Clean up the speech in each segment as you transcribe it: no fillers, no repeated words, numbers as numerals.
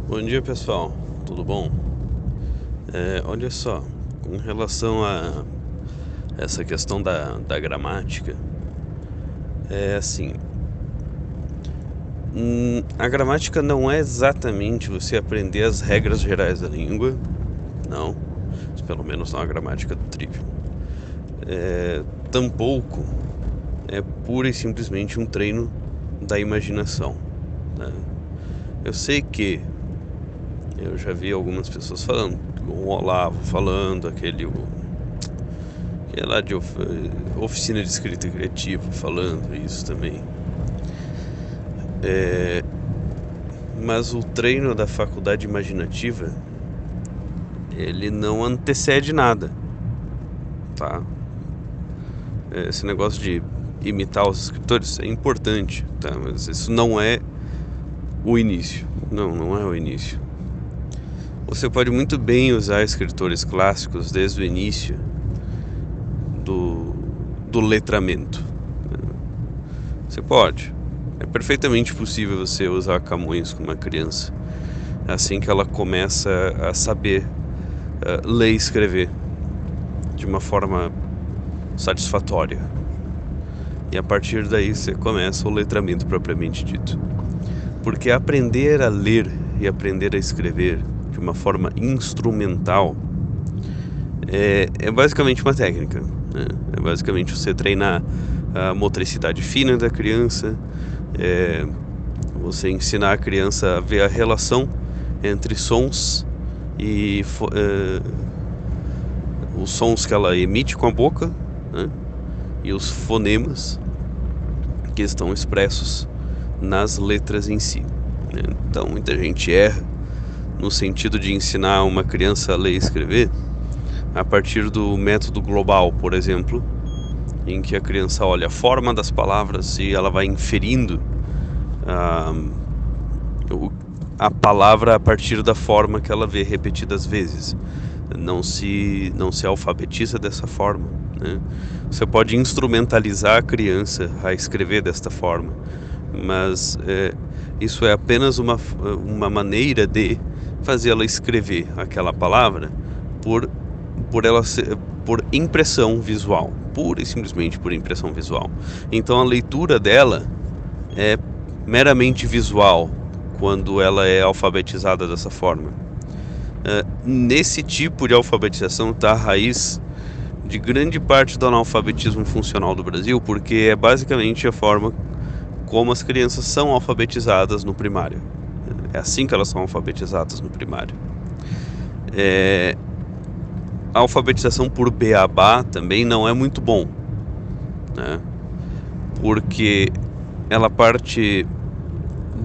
Bom dia, pessoal, tudo bom? Olha só, com relação a essa questão da gramática, é assim, a gramática não é exatamente você aprender as regras gerais da língua, não, pelo menos não a gramática do Trivium. Tampouco é pura e simplesmente um treino da imaginação, né? Eu sei que eu já vi algumas pessoas falando, o Olavo falando, aquele lá de oficina de escrita criativa falando isso também. Mas o treino da faculdade imaginativa, ele não antecede nada, tá? Esse negócio de imitar os escritores é importante, tá? Mas isso não é o início. Não é o início. Você pode muito bem usar escritores clássicos desde o início do letramento. Você pode. É perfeitamente possível você usar Camões com uma criança assim que ela começa a saber ler e escrever de uma forma satisfatória. E a partir daí você começa o letramento propriamente dito. Porque aprender a ler e aprender a escrever de uma forma instrumental é basicamente uma técnica, né? É basicamente você treinar a motricidade fina da criança, você ensinar a criança a ver a relação entre sons e os sons que ela emite com a boca, né? E os fonemas que estão expressos nas letras em si, né? Então muita gente erra no sentido de ensinar uma criança a ler e escrever a partir do método global, por exemplo, em que a criança olha a forma das palavras e ela vai inferindo a palavra a partir da forma que ela vê repetidas vezes. Não se alfabetiza dessa forma, né? Você pode instrumentalizar a criança a escrever desta forma, mas isso é apenas uma maneira de fazer ela escrever aquela palavra por impressão visual, pura e simplesmente por impressão visual. Então a leitura dela é meramente visual quando ela é alfabetizada dessa forma. Nesse tipo de alfabetização está a raiz de grande parte do analfabetismo funcional do Brasil, porque é basicamente a forma como as crianças são alfabetizadas no primário. É assim que elas são alfabetizadas no primário. A alfabetização por beabá também não é muito bom, né? Porque ela parte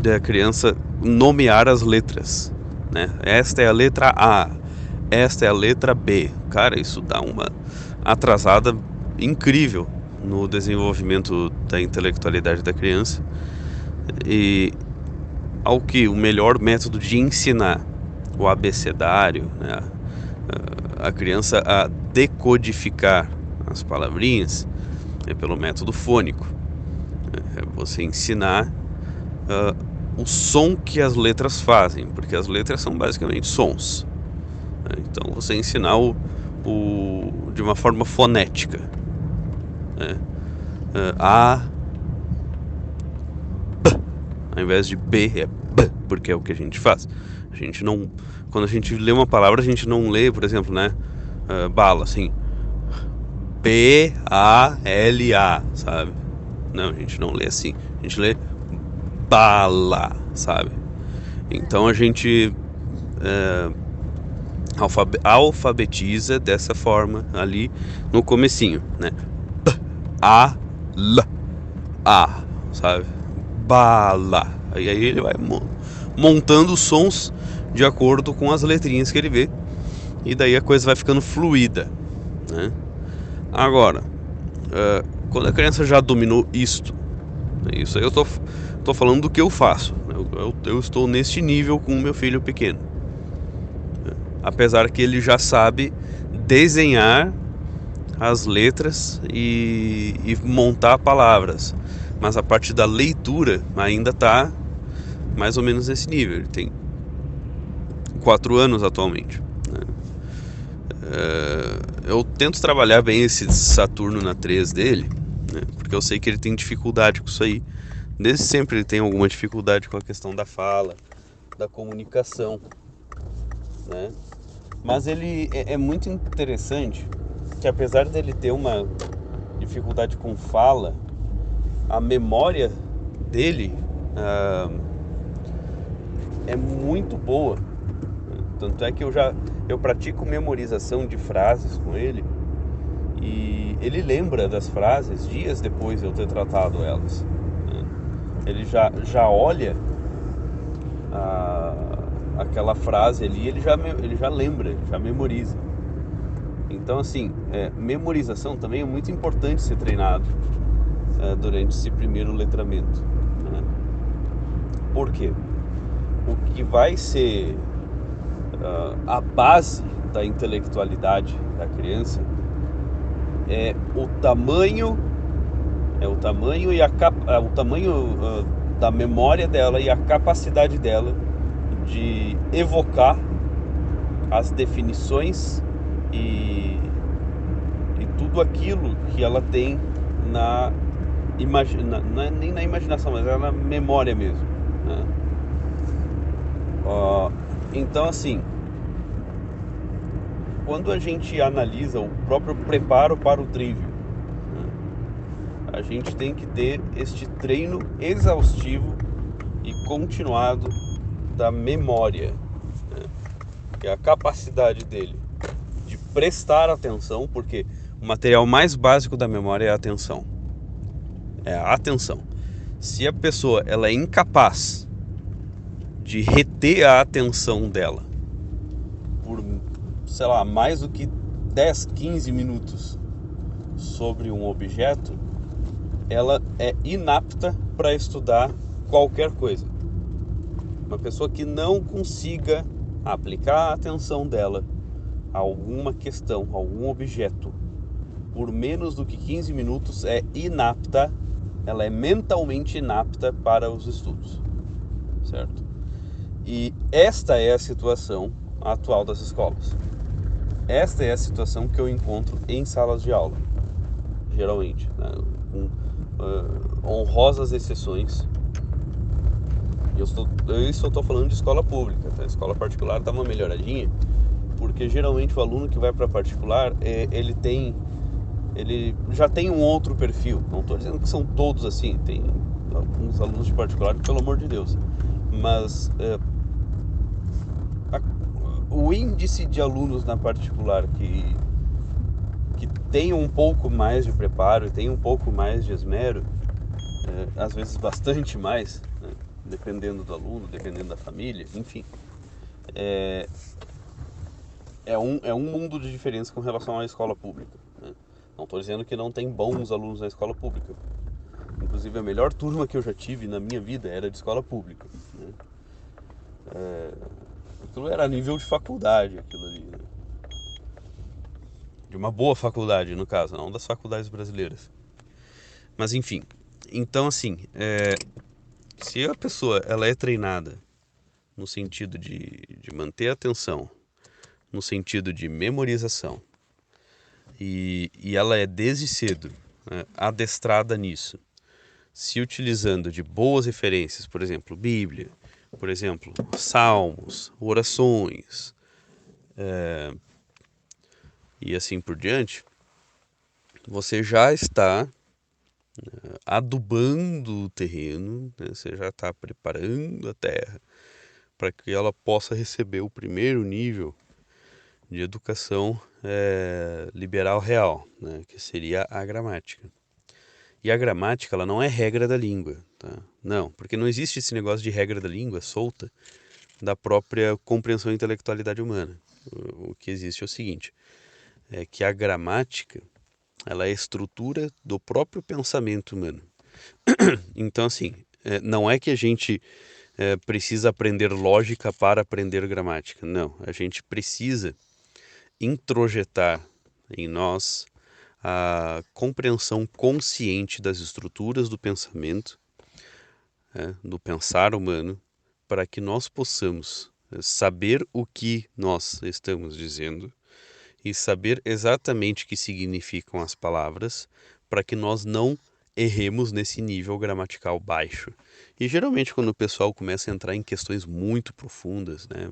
da criança nomear as letras, né? Esta é a letra A, esta é a letra B. Cara, isso dá uma atrasada incrível no desenvolvimento da intelectualidade da criança. E ao que o melhor método de ensinar o abecedário, né, a criança a decodificar as palavrinhas é pelo método fônico. É você ensinar o som que as letras fazem, porque as letras são basicamente sons. Então você ensinar de uma forma fonética, né? A, B, ao invés de B é B, porque é o que a gente faz. A gente não, quando a gente lê uma palavra, a gente não lê, por exemplo, né, bala, assim, B-A-L-A, sabe? Não, a gente não lê assim, a gente lê bala, sabe? Então a gente alfabetiza dessa forma ali no comecinho, né? A, sabe? Bala. E aí ele vai montando os sons de acordo com as letrinhas que ele vê. E daí a coisa vai ficando fluida, né? Agora, quando a criança já dominou isto, isso aí eu tô falando do que eu faço. Eu estou neste nível com o meu filho pequeno. Apesar que ele já sabe desenhar as letras e montar palavras. Mas a parte da leitura ainda está mais ou menos nesse nível. Ele tem 4 anos atualmente, né? Eu tento trabalhar bem esse Saturno na 3 dele, né? Porque eu sei que ele tem dificuldade com isso aí. Desde sempre ele tem alguma dificuldade com a questão da fala, da comunicação, né? Mas ele é muito interessante que, apesar dele ter uma dificuldade com fala, a memória dele é muito boa. Tanto é que eu pratico memorização de frases com ele, e ele lembra das frases dias depois de eu ter tratado elas, né? Ele já olha aquela frase ali, ele já lembra, ele já memoriza. Então, assim, memorização também é muito importante ser treinado durante esse primeiro letramento, né? Por quê? O que vai ser a base da intelectualidade da criança é o tamanho e o tamanho da memória dela e a capacidade dela de evocar as definições e tudo aquilo que ela tem não é nem na imaginação, mas é na memória mesmo, né? Então, assim, quando a gente analisa o próprio preparo para o trivium, né, a gente tem que ter este treino exaustivo e continuado da memória, né, que é a capacidade dele de prestar atenção, porque o material mais básico da memória é a atenção. É a atenção. Se a pessoa ela é incapaz de reter a atenção dela por, sei lá, mais do que 10, 15 minutos sobre um objeto, ela é inapta para estudar qualquer coisa. Uma pessoa que não consiga aplicar a atenção dela a alguma questão, a algum objeto, por menos do que 15 minutos é inapta, ela é mentalmente inapta para os estudos, certo? E esta é a situação atual das escolas. Esta é a situação que eu encontro em salas de aula, geralmente, né? Com honrosas exceções. Eu estou falando de escola pública, tá? Escola particular dá uma melhoradinha, porque geralmente o aluno que vai para particular, ele já tem um outro perfil. Não estou dizendo que são todos assim, tem alguns alunos de particular, pelo amor de Deus, mas o índice de alunos na particular que tem um pouco mais de preparo e tem um pouco mais de esmero, às vezes bastante mais, né, dependendo do aluno, dependendo da família, enfim, é um mundo de diferença com relação à escola pública, né? Não estou dizendo que não tem bons alunos na escola pública. Inclusive, a melhor turma que eu já tive na minha vida era de escola pública, né? Aquilo era nível de faculdade, aquilo ali, né? De uma boa faculdade, no caso, não das faculdades brasileiras. Mas, enfim. Então, assim, se a pessoa ela é treinada no sentido de manter a atenção, no sentido de memorização, e ela é desde cedo, né, adestrada nisso, se utilizando de boas referências, por exemplo, Bíblia, por exemplo, salmos, orações, e assim por diante, você já está adubando o terreno, né? Você já está preparando a terra para que ela possa receber o primeiro nível de educação liberal real, né? Que seria a gramática. E a gramática, ela não é regra da língua, tá? Não, porque não existe esse negócio de regra da língua solta da própria compreensão e intelectualidade humana. O que existe é o seguinte, é que a gramática, ela é a estrutura do próprio pensamento humano. Então, assim, não é que a gente precisa aprender lógica para aprender gramática. Não, a gente precisa introjetar em nós a compreensão consciente das estruturas do pensamento, do pensar humano, para que nós possamos saber o que nós estamos dizendo e saber exatamente o que significam as palavras para que nós não erremos nesse nível gramatical baixo. E geralmente quando o pessoal começa a entrar em questões muito profundas, né?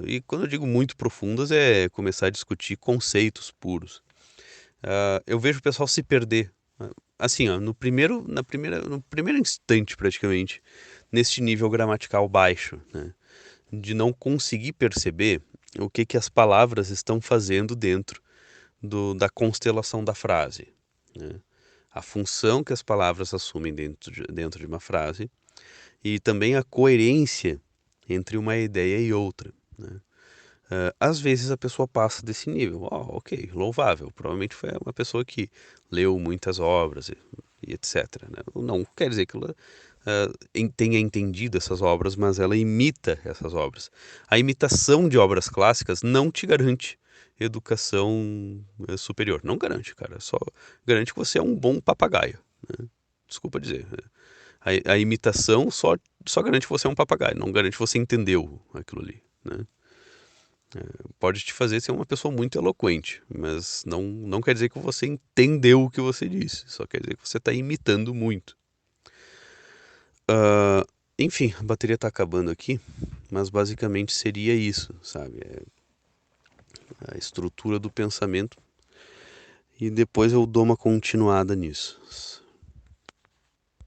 E quando eu digo muito profundas é começar a discutir conceitos puros. Eu vejo o pessoal se perder. Assim, ó, no primeiro instante praticamente, neste nível gramatical baixo, né? De não conseguir perceber o que as palavras estão fazendo dentro da constelação da frase, né? A função que as palavras assumem dentro de uma frase e também a coerência entre uma ideia e outra, né? Às vezes a pessoa passa desse nível, ok, louvável, provavelmente foi uma pessoa que leu muitas obras e etc, né? Não quer dizer que ela tenha entendido essas obras, mas ela imita essas obras. A imitação de obras clássicas não te garante educação superior. Não garante, cara. Só garante que você é um bom papagaio, né? Desculpa dizer. A imitação só garante que você é um papagaio, não garante que você entendeu aquilo ali, né? Pode te fazer ser uma pessoa muito eloquente, mas não quer dizer que você entendeu o que você disse. Só quer dizer que você está imitando muito. Enfim, a bateria tá acabando aqui, mas basicamente seria isso, sabe? A estrutura do pensamento e depois eu dou uma continuada nisso.